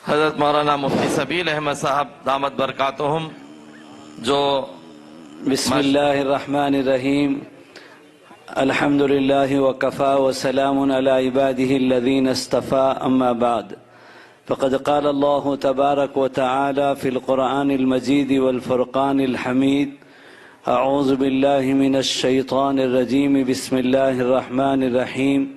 حضرت مولانا مفتی سبیل احمد صاحب دامت برکاتہم جو بسم اللہ الرحمن الرحیم الحمد للہ وکفا وسلام علی عباده الذین اصطفى اما بعد فقد قال اللہ تبارک وتعالی فی القرآن المجید والفرقان الحمید اعوذ باللہ من الشیطان الرجیم بسم اللہ الرحمن الرحیم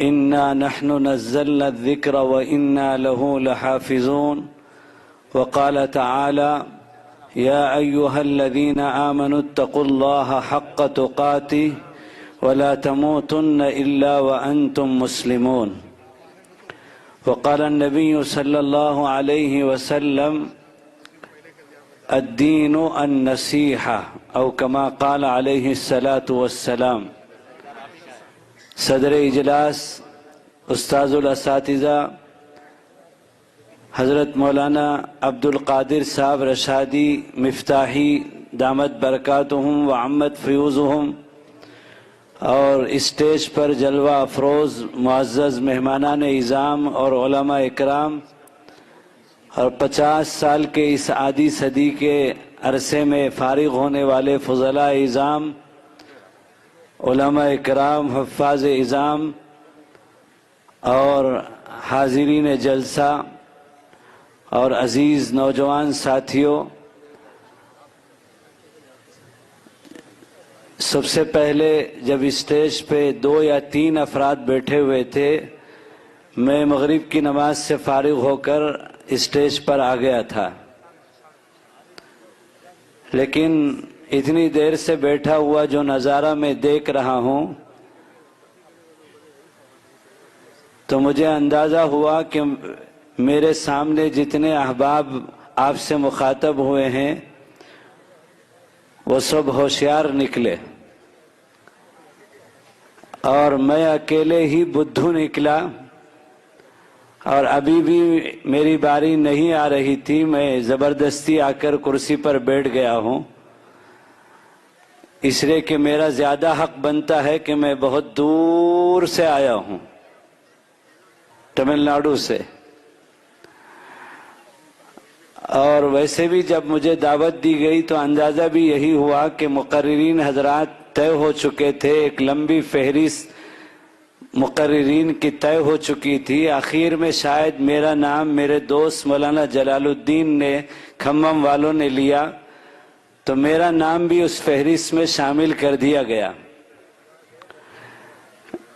انا نحن نزلنا الذکر وانا له لحافظون وقال تعالی یا ایہا الذین آمنوا اتقوا اللہ حق تقاته ولا تموتن الا وانتم مسلمون وقال النبی صلی اللہ علیہ وسلم الدین النصیحہ او کما قال علیہ الصلاة والسلام۔ صدر اجلاس استاذ الاساتذہ حضرت مولانا عبد القادر صاحب رشادی مفتاحی دامت برکاتہم وعمت فیوزہم، اور اسٹیج پر جلوہ افروز معزز مہمانان اعظام اور علماء اکرام، اور 50 سال کے اس آدھی صدی کے عرصے میں فارغ ہونے والے فضلاء اعظام، علماء اکرام، حفاظ اعظام اور حاضرین جلسہ اور عزیز نوجوان ساتھیوں، سب سے پہلے جب اسٹیج پہ 2 یا 3 افراد بیٹھے ہوئے تھے، میں مغرب کی نماز سے فارغ ہو کر اسٹیج پر آ گیا تھا، لیکن اتنی دیر سے بیٹھا ہوا جو نظارہ میں دیکھ رہا ہوں تو مجھے اندازہ ہوا کہ میرے سامنے جتنے احباب آپ سے مخاطب ہوئے ہیں وہ سب ہوشیار نکلے، اور میں اکیلے ہی بدھو نکلا، اور ابھی بھی میری باری نہیں آ رہی تھی، میں زبردستی آ کر کرسی پر بیٹھ گیا ہوں، اس لیے کہ میرا زیادہ حق بنتا ہے کہ میں بہت دور سے آیا ہوں، تمل ناڈو سے، اور ویسے بھی جب مجھے دعوت دی گئی تو اندازہ بھی یہی ہوا کہ مقررین حضرات طے ہو چکے تھے، ایک لمبی فہرست مقررین کی طے ہو چکی تھی، آخر میں شاید میرا نام میرے دوست مولانا جلال الدین نے، کھمم والوں نے لیا، تو میرا نام بھی اس فہرست میں شامل کر دیا گیا۔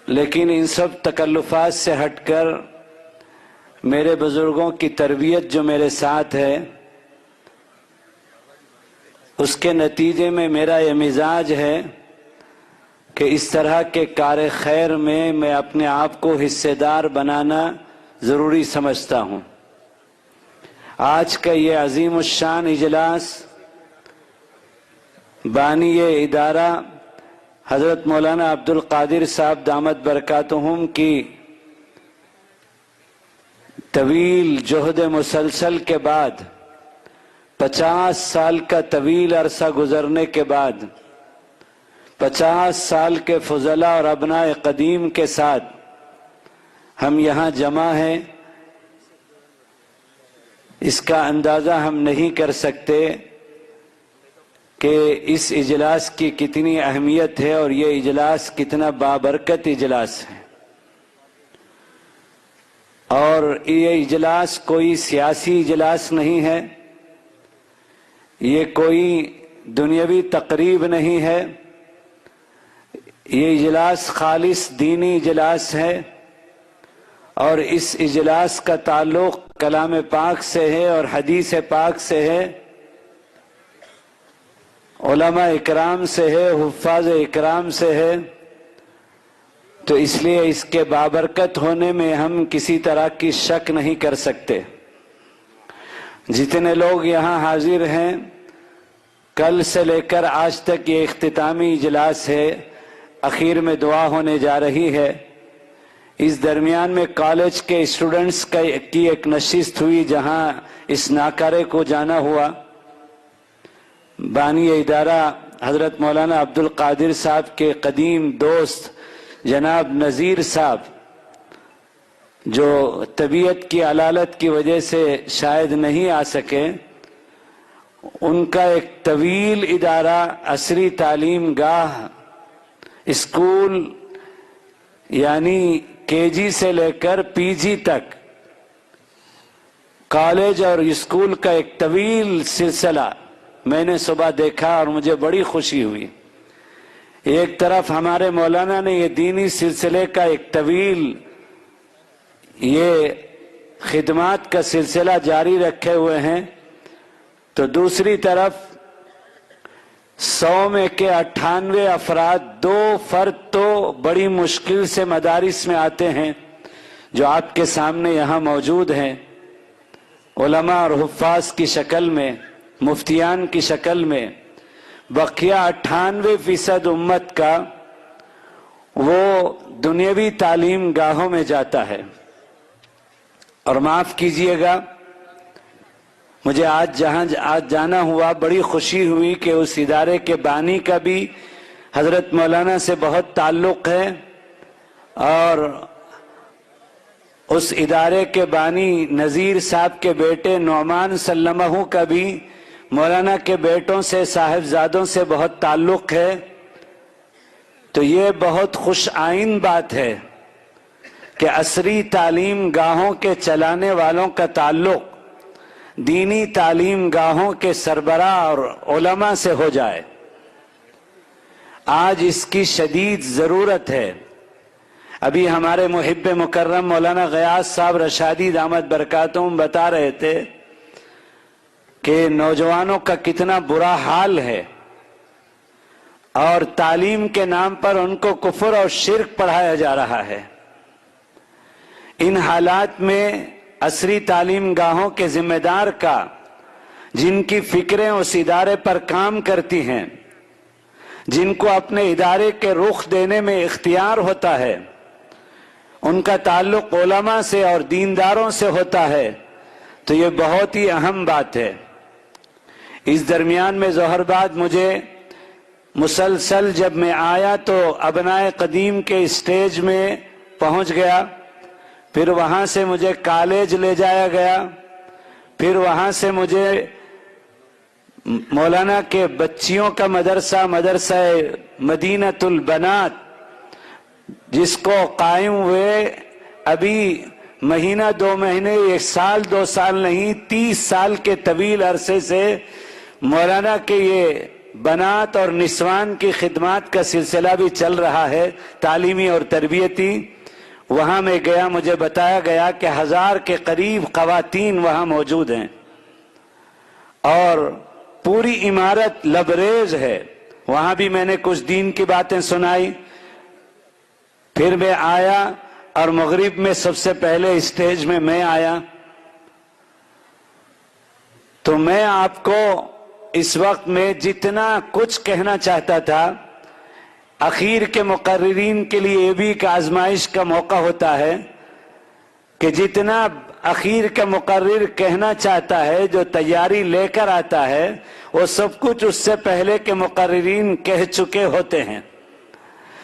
لیکن ان سب تکلفات سے ہٹ کر میرے بزرگوں کی تربیت جو میرے ساتھ ہے، اس کے نتیجے میں میرا یہ مزاج ہے کہ اس طرح کے کار خیر میں اپنے آپ کو حصے دار بنانا ضروری سمجھتا ہوں۔ آج کا یہ عظیم الشان اجلاس بانی ادارہ حضرت مولانا عبد القادر صاحب دامت برکاتہم کی طویل جہد مسلسل کے بعد، 50 سال کا طویل عرصہ گزرنے کے بعد، 50 سال کے فضلاء اور ابناء قدیم کے ساتھ ہم یہاں جمع ہیں، اس کا اندازہ ہم نہیں کر سکتے کہ اس اجلاس کی کتنی اہمیت ہے اور یہ اجلاس کتنا بابرکت اجلاس ہے۔ اور یہ اجلاس کوئی سیاسی اجلاس نہیں ہے، یہ کوئی دنیاوی تقریب نہیں ہے، یہ اجلاس خالص دینی اجلاس ہے، اور اس اجلاس کا تعلق کلام پاک سے ہے اور حدیث پاک سے ہے، علماء اکرام سے ہے، حفاظ اکرام سے ہے، تو اس لیے اس کے بابرکت ہونے میں ہم کسی طرح کی شک نہیں کر سکتے۔ جتنے لوگ یہاں حاضر ہیں، کل سے لے کر آج تک یہ اختتامی اجلاس ہے، اخیر میں دعا ہونے جا رہی ہے، اس درمیان میں کالج کے اسٹوڈنٹس کی ایک نشست ہوئی جہاں اس ناکارے کو جانا ہوا۔ بانی ادارہ حضرت مولانا عبد القادر صاحب کے قدیم دوست جناب نذیر صاحب جو طبیعت کی علالت کی وجہ سے شاید نہیں آ سکے، ان کا ایک طویل ادارہ عصری تعلیم گاہ اسکول یعنی KG سے لے کر PG تک کالج اور اسکول کا ایک طویل سلسلہ میں نے صبح دیکھا اور مجھے بڑی خوشی ہوئی۔ ایک طرف ہمارے مولانا نے یہ دینی سلسلے کا ایک طویل یہ خدمات کا سلسلہ جاری رکھے ہوئے ہیں، تو دوسری طرف 100 میں کے 98 افراد، 2 فرد تو بڑی مشکل سے مدارس میں آتے ہیں جو آپ کے سامنے یہاں موجود ہیں، علماء اور حفاظ کی شکل میں، مفتیان کی شکل میں۔ بقیہ 98% امت کا وہ دنیاوی تعلیم گاہوں میں جاتا ہے۔ اور معاف کیجئے گا، مجھے آج جانا ہوا، بڑی خوشی ہوئی کہ اس ادارے کے بانی کا بھی حضرت مولانا سے بہت تعلق ہے، اور اس ادارے کے بانی نذیر صاحب کے بیٹے نعمان سلمہ کا بھی مولانا کے بیٹوں سے، صاحبزادوں سے بہت تعلق ہے۔ تو یہ بہت خوش آئین بات ہے کہ عصری تعلیم گاہوں کے چلانے والوں کا تعلق دینی تعلیم گاہوں کے سربراہ اور علماء سے ہو جائے۔ آج اس کی شدید ضرورت ہے۔ ابھی ہمارے محب مکرم مولانا غیاث صاحب رشادی دامت برکاتہم بتا رہے تھے کہ نوجوانوں کا کتنا برا حال ہے، اور تعلیم کے نام پر ان کو کفر اور شرک پڑھایا جا رہا ہے۔ ان حالات میں عصری تعلیم گاہوں کے ذمہ دار کا، جن کی فکریں اس ادارے پر کام کرتی ہیں، جن کو اپنے ادارے کے رخ دینے میں اختیار ہوتا ہے، ان کا تعلق علماء سے اور دینداروں سے ہوتا ہے، تو یہ بہت ہی اہم بات ہے۔ اس درمیان میں ظہر بعد مجھے مسلسل جب میں آیا تو ابنائے قدیم کے اسٹیج میں پہنچ گیا، پھر وہاں سے مجھے کالج لے جایا گیا، پھر وہاں سے مجھے مولانا کے بچیوں کا مدرسہ مدینۃ البنات، جس کو قائم ہوئے ابھی مہینہ 2 مہینے، 1 سال 2 سال نہیں، 30 سال کے طویل عرصے سے مولانا کے یہ بنات اور نسوان کی خدمات کا سلسلہ بھی چل رہا ہے، تعلیمی اور تربیتی۔ وہاں میں گیا، مجھے بتایا گیا کہ 1000 کے قریب خواتین وہاں موجود ہیں، اور پوری عمارت لبریز ہے۔ وہاں بھی میں نے کچھ دین کی باتیں سنائی۔ پھر میں آیا اور مغرب میں سب سے پہلے اسٹیج میں میں آیا، تو میں آپ کو اس وقت میں جتنا کچھ کہنا چاہتا تھا، اخیر کے مقررین کے لیے یہ بھی ایک آزمائش کا موقع ہوتا ہے کہ جتنا اخیر کا مقرر کہنا چاہتا ہے، جو تیاری لے کر آتا ہے، وہ سب کچھ اس سے پہلے کے مقررین کہہ چکے ہوتے ہیں۔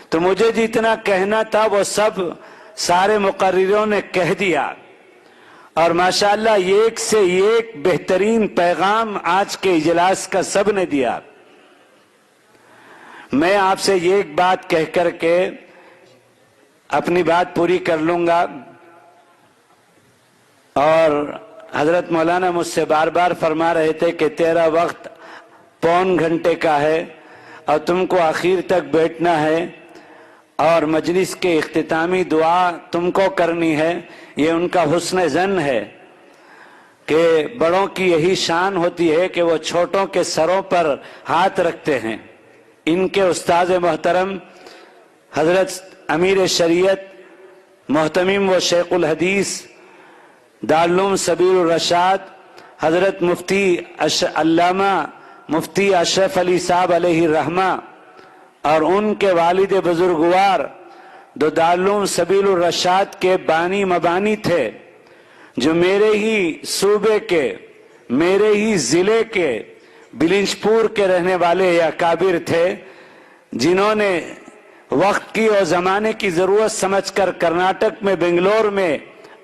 تو مجھے جتنا کہنا تھا وہ سب سارے مقرروں نے کہہ دیا، اور ماشاءاللہ ایک سے ایک بہترین پیغام آج کے اجلاس کا سب نے دیا۔ میں آپ سے یہ ایک بات کہہ کر کے اپنی بات پوری کر لوں گا، اور حضرت مولانا مجھ سے بار بار فرما رہے تھے کہ تیرا وقت 1.25 گھنٹے کا ہے اور تم کو آخر تک بیٹھنا ہے، اور مجلس کے اختتامی دعا تم کو کرنی ہے۔ یہ ان کا حسن ظن ہے کہ بڑوں کی یہی شان ہوتی ہے کہ وہ چھوٹوں کے سروں پر ہاتھ رکھتے ہیں۔ ان کے استاذ محترم حضرت امیر شریعت محتمم و شیخ الحدیث دارالعلوم سبیل الرشاد حضرت مفتی علامہ مفتی اشرف علی صاحب علیہ الرحمہ، اور ان کے والد بزرگوار جو دارالعلوم سبیل الرشاد کے بانی مبانی تھے، جو میرے ہی صوبے کے، میرے ہی ضلع کے بلنچ پور کے رہنے والے یا کابر تھے، جنہوں نے وقت کی اور زمانے کی ضرورت سمجھ کر کرناٹک میں، بنگلور میں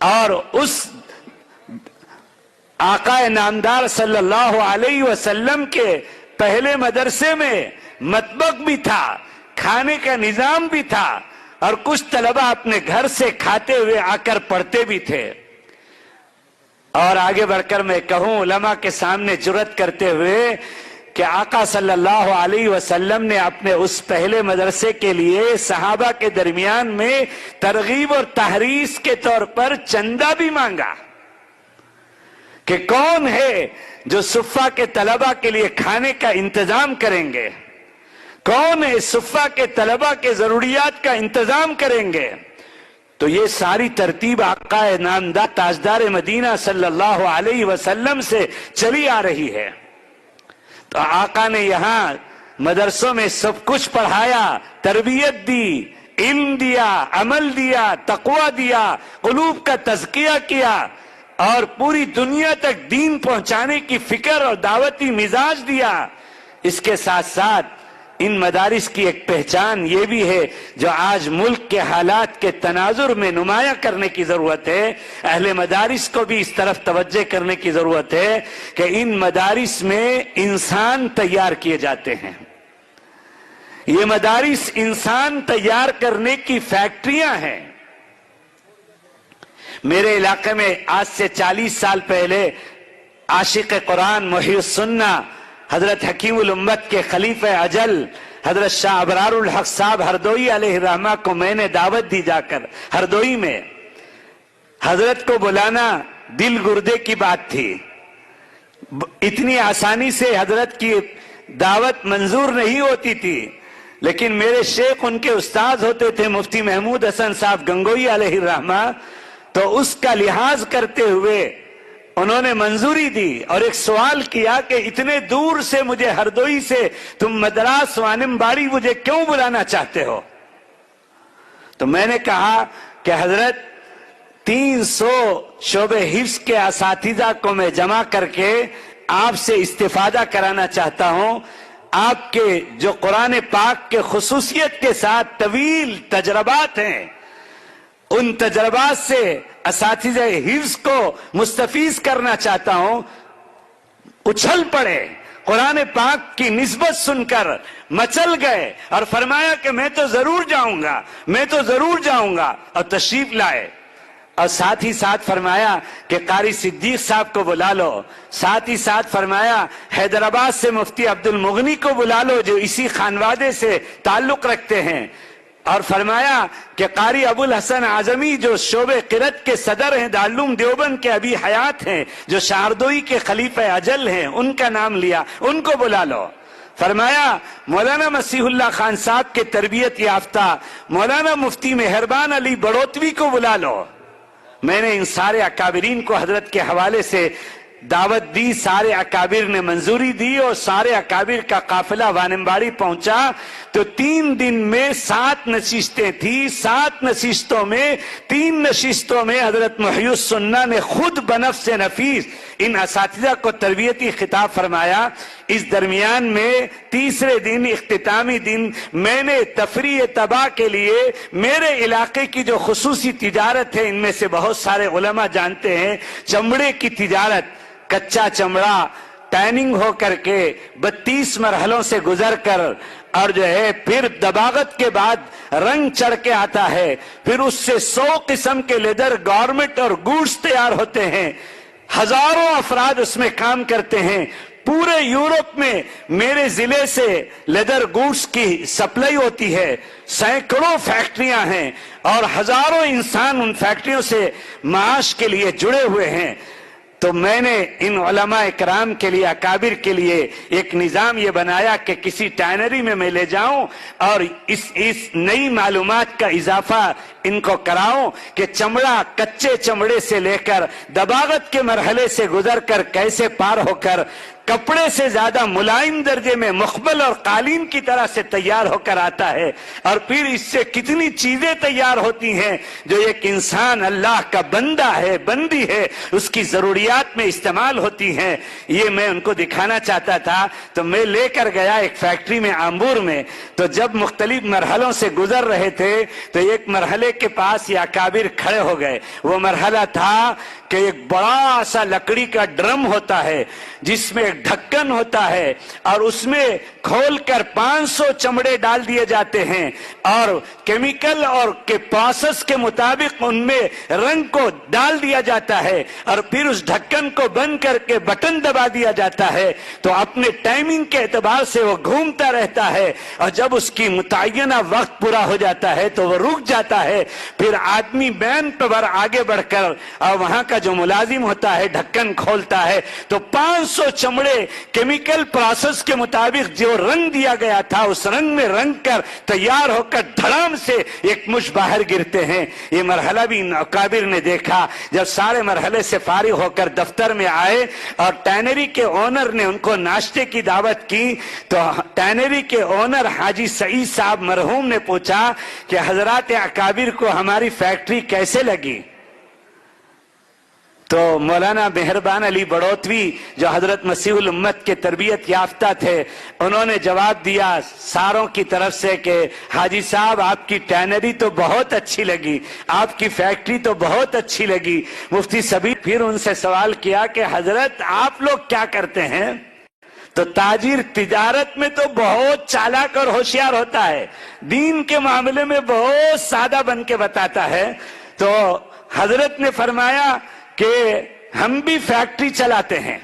اور اس آقا نامدار صلی اللہ علیہ وسلم کے پہلے مدرسے میں مطبخ بھی تھا، کھانے کا نظام بھی تھا، اور کچھ طلبہ اپنے گھر سے کھاتے ہوئے آ کر پڑھتے بھی تھے۔ اور آگے بڑھ کر میں کہوں علماء کے سامنے جرأت کرتے ہوئے کہ آقا صلی اللہ علیہ وسلم نے اپنے اس پہلے مدرسے کے لیے صحابہ کے درمیان میں ترغیب اور تحریض کے طور پر چندہ بھی مانگا کہ کون ہے جو صفہ کے طلبہ کے لیے کھانے کا انتظام کریں گے، کون ہے صفہ کے طلبہ کے ضروریات کا انتظام کریں گے۔ تو یہ ساری ترتیب آقا نامدار تاجدار مدینہ صلی اللہ علیہ وسلم سے چلی آ رہی ہے۔ تو آقا نے یہاں مدرسوں میں سب کچھ پڑھایا، تربیت دی، علم دیا، عمل دیا، تقوی دیا، قلوب کا تزکیہ کیا، اور پوری دنیا تک دین پہنچانے کی فکر اور دعوتی مزاج دیا۔ اس کے ساتھ ساتھ ان مدارس کی ایک پہچان یہ بھی ہے جو آج ملک کے حالات کے تناظر میں نمایاں کرنے کی ضرورت ہے، اہل مدارس کو بھی اس طرف توجہ کرنے کی ضرورت ہے کہ ان مدارس میں انسان تیار کیے جاتے ہیں۔ یہ مدارس انسان تیار کرنے کی فیکٹریاں ہیں۔ میرے علاقے میں آج سے 40 سال پہلے عاشق قرآن محی السنہ حضرت حکیم الامت کے خلیفہ اجل حضرت شاہ ابرار الحق صاحب ہردوئی علیہ الرحمہ کو میں نے دعوت دی جا کر ہردوئی میں۔ حضرت کو بلانا دل گردے کی بات تھی، اتنی آسانی سے حضرت کی دعوت منظور نہیں ہوتی تھی، لیکن میرے شیخ ان کے استاد ہوتے تھے مفتی محمود حسن صاحب گنگوئی علیہ الرحمہ، تو اس کا لحاظ کرتے ہوئے انہوں نے منظوری دی اور ایک سوال کیا کہ اتنے دور سے مجھے ہردوئی سے تم مدراس وانم باڑی مجھے کیوں بلانا چاہتے ہو؟ تو میں نے کہا کہ حضرت 300 شعبہ حفظ کے اساتذہ کو میں جمع کر کے آپ سے استفادہ کرانا چاہتا ہوں۔ آپ کے جو قرآن پاک کے خصوصیت کے ساتھ طویل تجربات ہیں، ان تجربات سے اساتذہ حفظ کو مستفیض کرنا چاہتا ہوں۔ اچھل پڑے، قرآن پاک کی نسبت سن کر مچل گئے اور فرمایا کہ میں تو ضرور جاؤں گا، میں تو ضرور جاؤں گا، اور تشریف لائے۔ اور ساتھ ہی ساتھ فرمایا کہ قاری صدیق صاحب کو بلا لو، ساتھ ہی ساتھ فرمایا حیدرآباد سے مفتی عبد المغنی کو بلا لو جو اسی خانوادے سے تعلق رکھتے ہیں، اور فرمایا کہ قاری ابو الحسن اعظمی جو شعبہ قرأت کے صدر ہیں، دارالعلوم دیوبند کے ابھی حیات ہیں، جو شاہردوئی کے خلیفہ اجل ہیں، ان کا نام لیا، ان کو بلا لو۔ فرمایا مولانا مسیح اللہ خان صاحب کے تربیت یافتہ مولانا مفتی مہربان علی بڑوتوی کو بلا لو۔ میں نے ان سارے اکابرین کو حضرت کے حوالے سے دعوت دی، سارے اکابر نے منظوری دی، اور سارے اکابر کا قافلہ وانمباڑی پہنچا۔ تو 3 دن میں 7 نشستیں تھی، 7 نشستوں میں 3 نشستوں میں حضرت محی السنہ نے خود بنفس نفیس ان اساتذہ کو تربیتی خطاب فرمایا۔ اس درمیان میں تیسرے دن اختتامی دن میں نے تفریح تباہ کے لیے میرے علاقے کی جو خصوصی تجارت ہے، ان میں سے بہت سارے علماء جانتے ہیں، چمڑے کی تجارت، کچا چمڑا ٹیننگ ہو کر کے 32 مرحلوں سے گزر کر، اور جو ہے پھر دباغت کے بعد رنگ چڑھ کے آتا ہے، پھر اس سے 100 قسم کے لیدر گارمنٹ اور گوڈز تیار ہوتے ہیں، ہزاروں افراد اس میں کام کرتے ہیں۔ پورے یورپ میں میرے ضلع سے لیدر گوڈز کی سپلائی ہوتی ہے، سینکڑوں فیکٹریاں ہیں، اور ہزاروں انسان ان فیکٹریوں سے معاش کے لیے جڑے ہوئے ہیں۔ تو میں نے ان علماء اکرام کے لیے، اکابر کے لیے ایک نظام یہ بنایا کہ کسی ٹائنری میں لے جاؤں اور اس نئی معلومات کا اضافہ ان کو کراؤں کہ چمڑا کچے چمڑے سے لے کر دباغت کے مرحلے سے گزر کر کیسے پار ہو کر کپڑے سے زیادہ ملائم درجے میں مخبل اور قالین کی طرح سے تیار ہو کر آتا ہے، اور پھر اس سے کتنی چیزیں تیار ہوتی ہیں جو ایک انسان اللہ کا بندہ ہے، بندی ہے، اس کی ضروریات میں استعمال ہوتی ہیں۔ یہ میں ان کو دکھانا چاہتا تھا، تو میں لے کر گیا ایک فیکٹری میں آمبور میں۔ تو جب مختلف مرحلوں سے گزر رہے تھے تو ایک مرحلے مرحلے کے پاس یہ اکابر کھڑے ہو گئے. وہ مرحلہ تھا کہ ایک بڑا سا لکڑی کا ڈرم ہوتا ہے جس میں ایک ڈھکن ہوتا ہے اور اس میں کھول کر 500 چمڑے ڈال دیے جاتے ہیں اور کیمیکل اور کے پروسیس کے مطابق ان میں رنگ کو ڈال دیا جاتا ہے اور پھر اس ڈھکن کو بند کر کے بٹن دبا دیا جاتا ہے تو اپنے ٹائمنگ کے اعتبار سے وہ گھومتا رہتا ہے اور جب اس کی متعینہ وقت پورا ہو جاتا ہے تو وہ رک جاتا ہے. پھر آدمی مین پر آگے بڑھ کر اور وہاں کا جو ملازم ہوتا ہے ڈھکن کھولتا ہے تو 500 چمڑے کیمیکل پروسیس کے مطابق جو رنگ دیا گیا تھا اس رنگ میں رنگ کر تیار ہو کر دھڑام سے ایک مش باہر گرتے ہیں. یہ مرحلہ بھی اکابر نے دیکھا. جب سارے مرحلے سے فارغ ہو کر دفتر میں آئے اور ٹینری کے اونر نے ان کو ناشتے کی دعوت کی تو ٹینری کے اونر حاجی سعید صاحب مرحوم نے پوچھا کہ حضرات اکابر کو ہماری فیکٹری کیسے لگی؟ تو مولانا مہربان علی بڑوتوی جو حضرت مسیح الامت کے تربیت یافتہ تھے انہوں نے جواب دیا ساروں کی طرف سے کہ حاجی صاحب آپ کی ٹینری تو بہت اچھی لگی, آپ کی فیکٹری تو بہت اچھی لگی. مفتی سبیل پھر ان سے سوال کیا کہ حضرت آپ لوگ کیا کرتے ہیں؟ تو تاجر تجارت میں تو بہت چالاک اور ہوشیار ہوتا ہے, دین کے معاملے میں بہت سادہ بن کے بتاتا ہے. تو حضرت نے فرمایا کہ ہم بھی فیکٹری چلاتے ہیں.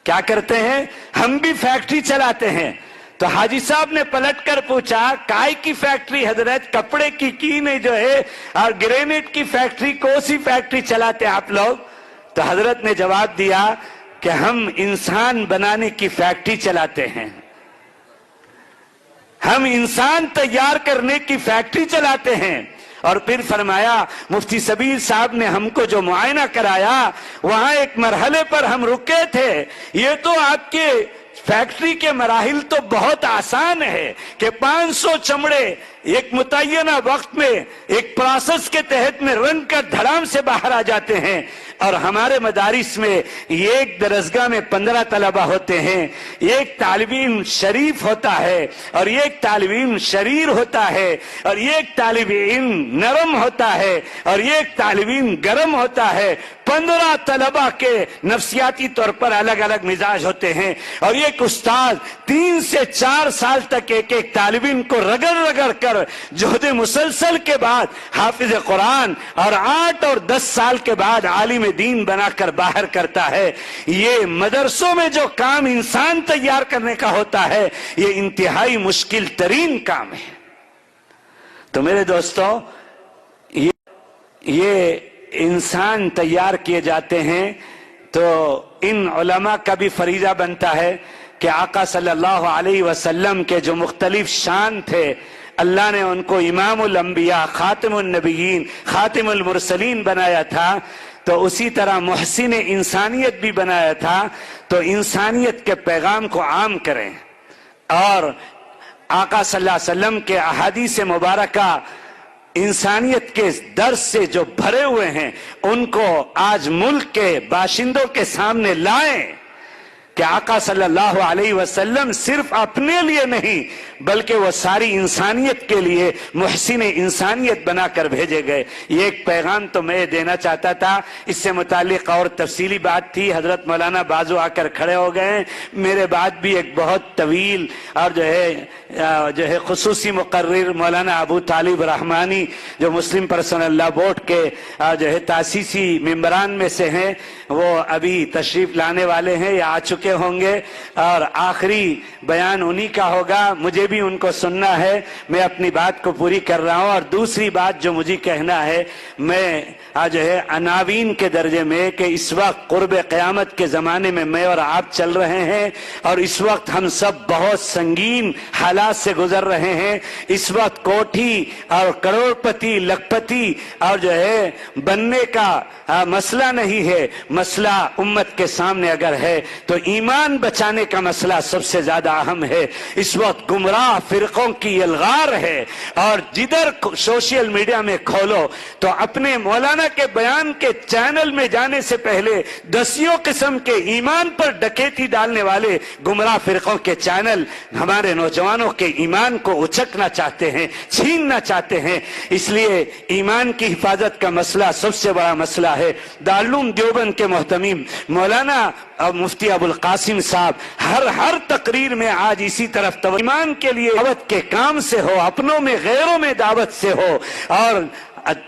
کیا کرتے ہیں؟ ہم بھی فیکٹری چلاتے ہیں. تو حاجی صاحب نے پلٹ کر پوچھا کائے کی فیکٹری حضرت؟ کپڑے کی نہیں جو ہے اور گرینیٹ کی فیکٹری, کوسی فیکٹری چلاتے آپ لوگ؟ تو حضرت نے جواب دیا کہ ہم انسان بنانے کی فیکٹری چلاتے ہیں, ہم انسان تیار کرنے کی فیکٹری چلاتے ہیں. اور پھر فرمایا مفتی سبیل صاحب نے ہم کو جو معائنہ کرایا وہاں ایک مرحلے پر ہم رکے تھے. یہ تو آپ کے فیکٹری کے مراحل تو بہت آسان ہے کہ 500 چمڑے ایک متعینہ وقت میں ایک پروسیس کے تحت میں رنگ کر دھڑام سے باہر آ جاتے ہیں. اور ہمارے مدارس میں ایک درسگاہ میں 15 طلبہ ہوتے ہیں, ایک طالب علم شریف ہوتا ہے اور ایک طالب علم شریر ہوتا ہے اور ایک طالب علم نرم ہوتا ہے اور ایک طالب علم گرم ہوتا ہے. 15 طلبہ کے نفسیاتی طور پر الگ الگ مزاج ہوتے ہیں اور ایک استاد 3 سے 4 سال تک ایک ایک طالب علم کو رگڑ رگڑ کر جہد مسلسل کے بعد حافظ قرآن اور 8 اور 10 سال کے بعد عالم دین بنا کر باہر کرتا ہے. یہ مدرسوں میں جو کام انسان تیار کرنے کا ہوتا ہے یہ انتہائی مشکل ترین کام ہے. تو میرے دوستوں یہ انسان تیار کیے جاتے ہیں تو ان علماء کا بھی فریضہ بنتا ہے کہ آقا صلی اللہ علیہ وسلم کے جو مختلف شان تھے اللہ نے ان کو امام الانبیاء, خاتم النبیین, خاتم المرسلین بنایا تھا تو اسی طرح محسن انسانیت بھی بنایا تھا. تو انسانیت کے پیغام کو عام کریں اور آقا صلی اللہ علیہ وسلم کے احادیث مبارکہ انسانیت کے درس سے جو بھرے ہوئے ہیں ان کو آج ملک کے باشندوں کے سامنے لائیں کہ آقا صلی اللہ علیہ وسلم صرف اپنے لیے نہیں بلکہ وہ ساری انسانیت کے لیے محسن انسانیت بنا کر بھیجے گئے. یہ ایک پیغام تو میں دینا چاہتا تھا. اس سے متعلق اور تفصیلی بات تھی, حضرت مولانا بازو آ کر کھڑے ہو گئے. میرے بعد بھی ایک بہت طویل اور جو ہے خصوصی مقرر مولانا ابو طالب رحمانی جو مسلم پرسنل لا بورڈ کے جو ہے تاسیسی ممبران میں سے ہیں, وہ ابھی تشریف لانے والے ہیں یا آ چکے ہوں گے اور آخری بیان انہی کا ہوگا. مجھے بھی ان کو سننا ہے, میں اپنی بات کو پوری کر رہا ہوں. اور دوسری بات جو مجھے کہنا ہے, میں جو ہے عناوین کے درجے میں کہ اس وقت قرب قیامت کے زمانے میں میں اور آپ چل رہے ہیں اور اس وقت ہم سب بہت سنگین حالات سے گزر رہے ہیں. اس وقت کوٹھی اور کروڑ پتی لکھپتی اور جو ہے بننے کا مسئلہ نہیں ہے, مسئلہ امت کے سامنے اگر ہے تو ایمان بچانے کا مسئلہ سب سے زیادہ اہم ہے۔ اس وقت گمراہ فرقوں کی الغار ہے، اور جدھر سوشل میڈیا میں کھولو تو اپنے مولانا کے بیان کے چینل میں جانے سے پہلے دسیوں قسم کے ایمان پر ڈکیتی ڈالنے والے گمراہ فرقوں کے چینل ہمارے نوجوانوں کے ایمان کو اچکنا چاہتے ہیں، چھیننا چاہتے ہیں۔ اس لیے ایمان کی حفاظت کا مسئلہ سب سے بڑا مسئلہ ہے۔ دارالعلوم دیوبند کے محتمیم مولانا مفتی ابو القاسم صاحب ہر تقریر میں آج اسی طرف ایمان کے لیے دعوت کے کام سے ہو، اپنوں میں غیروں میں دعوت سے ہو، اور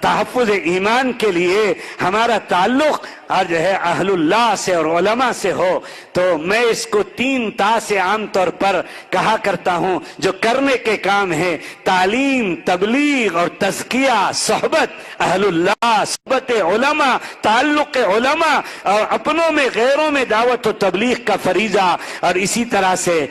تحفظ ایمان کے لیے ہمارا تعلق جو ہے اہل اللہ سے اور علماء سے ہو۔ تو میں اس کو 3 تا سے عام طور پر کہا کرتا ہوں جو کرنے کے کام ہیں: تعلیم، تبلیغ اور تزکیہ، صحبت اہل اللہ، صحبت علماء، تعلق علماء، اور اپنوں میں غیروں میں دعوت و تبلیغ کا فریضہ، اور اسی طرح سے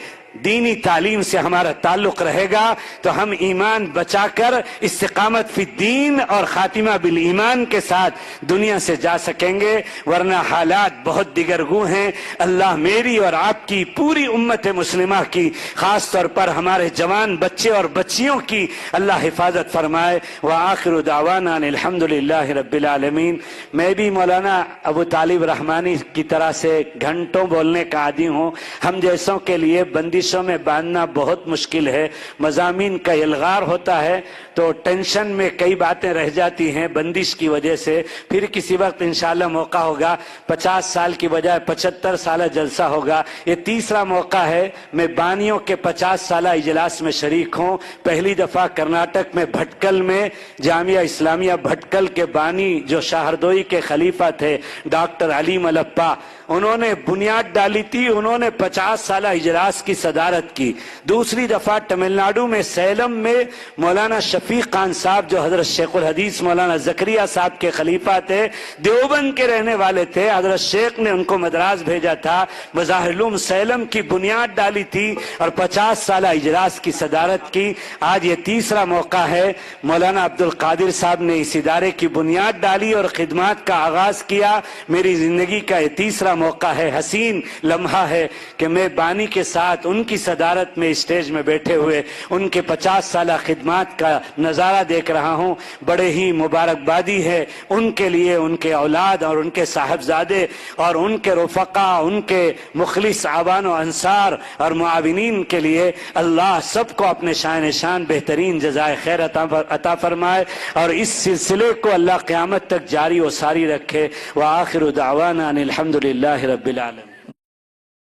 دینی تعلیم سے ہمارا تعلق رہے گا تو ہم ایمان بچا کر استقامت فی الدین اور خاتمہ بالایمان کے ساتھ دنیا سے جا سکیں گے، ورنہ حالات بہت دیگرگو ہیں۔ اللہ میری اور آپ کی پوری امت مسلمہ کی، خاص طور پر ہمارے جوان بچے اور بچیوں کی اللہ حفاظت فرمائے۔ وآخر دعوانا ان الحمدللہ رب العالمین۔ میں بھی مولانا ابو طالب رحمانی کی طرح سے گھنٹوں بولنے کا عادی ہوں۔ ہم جیسوں کے لیے بندشوں میں باندھنا بہت مشکل ہے، مضامین کا الغار ہوتا ہے تو ٹینشن میں کئی باتیں رہ جاتی ہیں بندش کی وجہ سے۔ پھر کسی وقت انشاءاللہ موقع ہوگا، 50 سال کی بجائے 75 سالہ جلسہ ہوگا۔ یہ تیسرا موقع ہے میں بانیوں کے 50 سالہ اجلاس میں شریک ہوں۔ پہلی دفعہ کرناٹک میں بھٹکل میں جامعہ اسلامیہ بھٹکل کے بانی جو شاہردوئی کے خلیفہ تھے ڈاکٹر علی ملپا، انہوں نے بنیاد ڈالی تھی، انہوں نے 50 سالہ اجلاس کی صدارت کی۔ دوسری دفعہ تمل ناڈو میں سیلم میں مولانا شفیق خان صاحب جو حضرت شیخ الحدیث مولانا زکریا صاحب کے خلیفہ تھے، دیوبند کے رہنے والے تھے، حضرت شیخ نے ان کو مدراس بھیجا تھا، مظاہر علوم سیلم کی بنیاد ڈالی تھی اور 50 سالہ اجلاس کی صدارت کی۔ آج یہ تیسرا موقع ہے، مولانا عبد القادر صاحب نے اس ادارے کی بنیاد ڈالی اور خدمات کا آغاز کیا۔ میری زندگی کا یہ تیسرا موقع ہے، حسین لمحہ ہے کہ میں بانی کے ساتھ ان کی صدارت میں اسٹیج میں بیٹھے ہوئے ان کے 50 سالہ خدمات کا نظارہ دیکھ رہا ہوں۔ بڑے ہی مبارکبادی ہے ان کے لیے، ان کے اولاد اور ان کے صاحبزادے اور ان کے رفقا، ان کے مخلص عوان و انصار اور معاونین کے لیے۔ اللہ سب کو اپنے شان بہترین جزائے خیر عطا فرمائے، اور اس سلسلے کو اللہ قیامت تک جاری و ساری رکھے۔ وآخر دعوانا ان الحمدللہ رب العالمین۔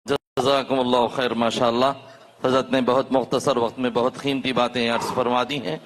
جزاکم اللہ خیر۔ ماشاءاللہ حضرت نے بہت مختصر وقت میں بہت قیمتی باتیں عرض فرما دی ہیں۔